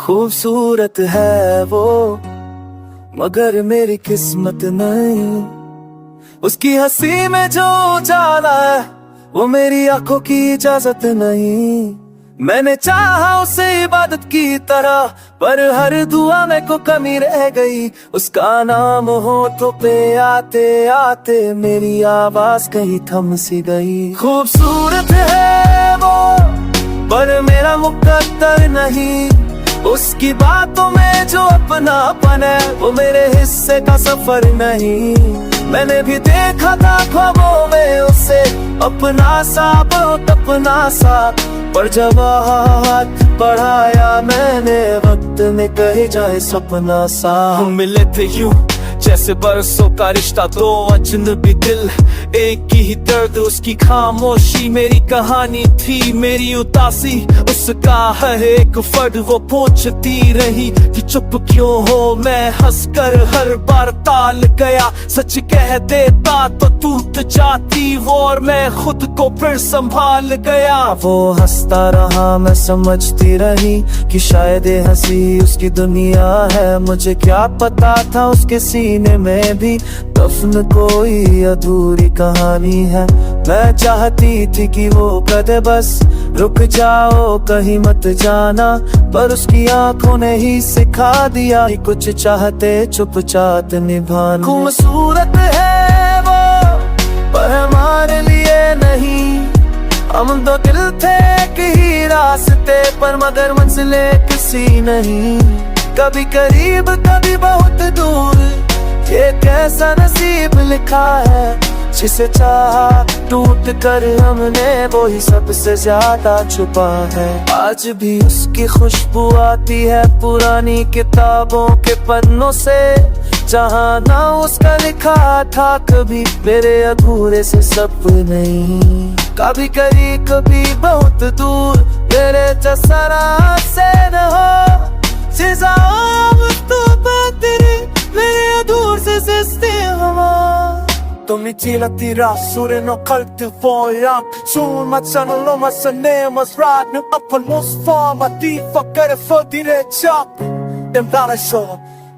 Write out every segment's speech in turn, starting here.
खूबसूरत है वो मगर मेरी किस्मत नहीं। उसकी हंसी में जो उजाला है वो मेरी आंखों की इजाजत नहीं। मैंने चाहा उसे इबादत की तरह पर हर दुआ में को कमी रह गई। उसका नाम होठों पे आते आते मेरी आवाज कहीं थम सी गई। खूबसूरत है वो पर मेरा मुकद्दर नहीं। उसकी बातों में जो अपनापन है वो मेरे हिस्से का सफर नहीं। मैंने भी देखा था ख्वाबों में उसे अपना सा बहुत अपना सा, पर जब हाथ बढ़ाया मैंने वक्त ने कहे जाए सपना सा। हम मिले थे यूं जैसे बरसों का रिश्ता, दो अजनबी दिल एक की ही दर्द। उसकी खामोशी मेरी कहानी थी, मेरी उदासी उसका हर एक फर्द। वो पूछती रही कि चुप क्यों हो, मैं हंसकर हर बार टाल गया। सच कह देता तो टूट जाती वो और मैं खुद को फिर संभाल गया। वो हंसता रहा मैं समझती रही कि शायद ये हंसी उसकी दुनिया है। मुझे क्या पता था उसके सीने में भी दफन कोई अधूरी कहानी है। मैं चाहती थी कि वो कदे बस रुक जाओ कहीं मत जाना, पर उसकी आंखों ने ही सिखा दिया कि कुछ चाहते चुपचाप निभाना। खूबसूरत है वो पर हमारे लिए नहीं। हम दो दिल थे कि ही रास्ते पर मगर मंजिले किसी नहीं। कभी करीब कभी बहुत दूर, ये कैसा नसीब लिखा है। जिसे चाहा टूट कर हमने वो ही सबसे ज्यादा छुपा है। आज भी उसकी खुशबू आती है पुरानी किताबों के पन्नों से, जहाँ ना उसका लिखा था कभी मेरे अधूरे से सपने नहीं। कभी करीब कभी बहुत दूर तेरे जसरा से न हो To mi tila tira surin och kallt i våran. Solmatchan och lomatchan nemas rad. Nu appal måste fan att de fuckare för din rätt jobb. Den blandar så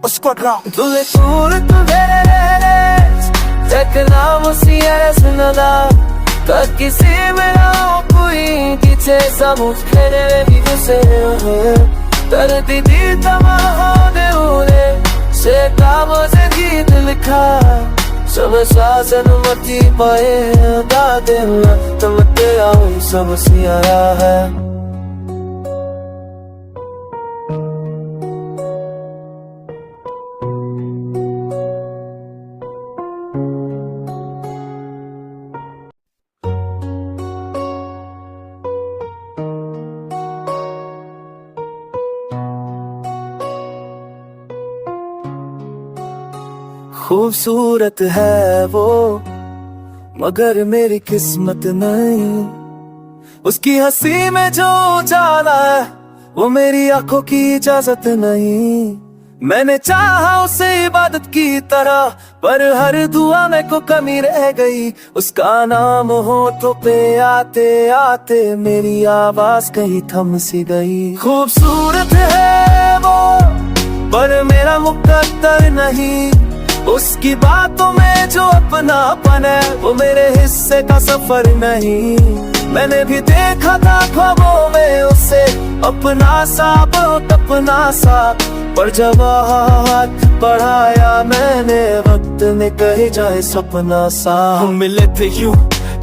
och skvadra. तुझे दूर तू मेरे रहने चकना मुझे सुनना कर किसी मेरा कोई पीछे समझ खेले भी तुझे तरती दी तमाम होने से काम से गीत लिखा। सब शासन मती पाए दादे तुम तेरा सब सियारा है। खूबसूरत है वो मगर मेरी किस्मत नहीं। उसकी हंसी में जो उजाला है वो मेरी आंखों की इजाजत नहीं। मैंने चाहा उसे इबादत की तरह पर हर दुआ में को कमी रह गई। उसका नाम होठों पे आते आते मेरी आवाज कहीं थम सी गई। खूबसूरत है वो पर मेरा मुकद्दर नहीं। उसकी बातों में जो अपनापन है वो मेरे हिस्से का सफर नहीं। मैंने भी देखा था ख्वाबों में उसे अपना सा बहुत अपना सा, पर जब हाथ बढ़ाया मैंने वक्त ने कहे जाए सपना सा। हम मिले थे यूं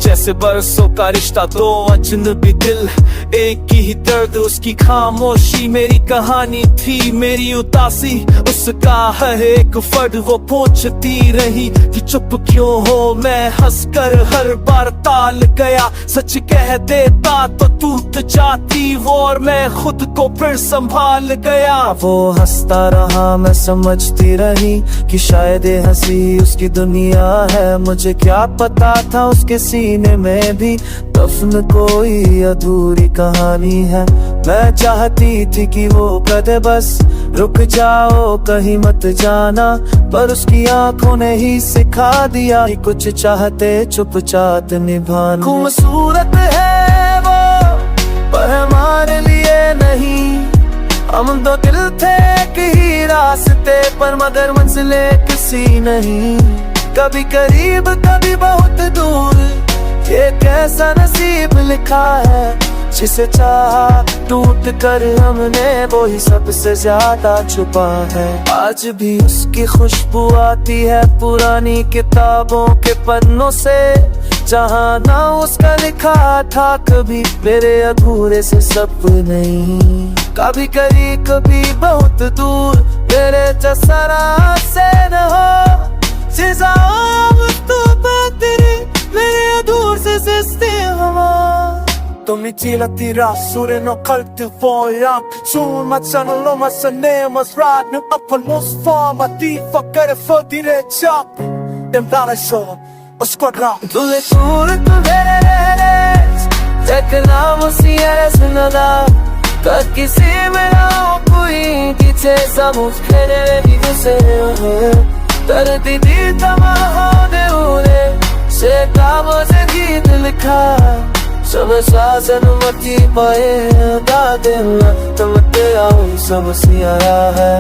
जैसे बरसों का रिश्ता, दो अजनबी दिल एक की ही दर्द। उसकी खामोशी मेरी कहानी थी, मेरी उदासी उसका हर एक फर्द। वो पूछती रही कि चुप क्यों हो, मैं हंसकर हर बार टाल गया। सच कह देता तो टूट जाती वो और मैं खुद को फिर संभाल गया। वो हंसता रहा मैं समझती रही कि शायद ये हंसी उसकी दुनिया है। मुझे क्या पता था उसके सीने में भी दफन कोई अधूरी कहानी है। मैं चाहती थी कि वो कदे बस रुक जाओ कहीं मत जाना, पर उसकी आंखों ने ही सिखा दिया कि कुछ चाहते चुपचाप निभाना। खूबसूरत है वो पर हमारे लिए नहीं। हम दो दिल थे एक ही रास्ते पर, मगर मंजिलें किसी नहीं। कभी करीब कभी बहुत दूर, ये कैसा नसीब लिखा है। जिसे चाहा टूट कर हमने, वो ही सबसे ज्यादा छुपा है। आज भी उसकी खुशबू आती है पुरानी किताबों के पन्नों से, जहाँ ना उसका लिखा था कभी मेरे अधूरे से सपने। कभी करीब कभी बहुत दूर, मेरे जसरा से न हो To mi tila tira sure no kalti vojam Sur ma qanë loma se ne më zrat Në apën mos fama ti fakere fëtire qap Dem dare shumë o skuadra Tu le cure tu veres, टकराव सी ऐसे नदा कर किसी में ना हो कोई पीछे समुझे भी तुझसे तरती दी तमाम होने से काबों से गीत लिखा सब शासन मची पाए दादे तुम ते आओ सब सियारा है।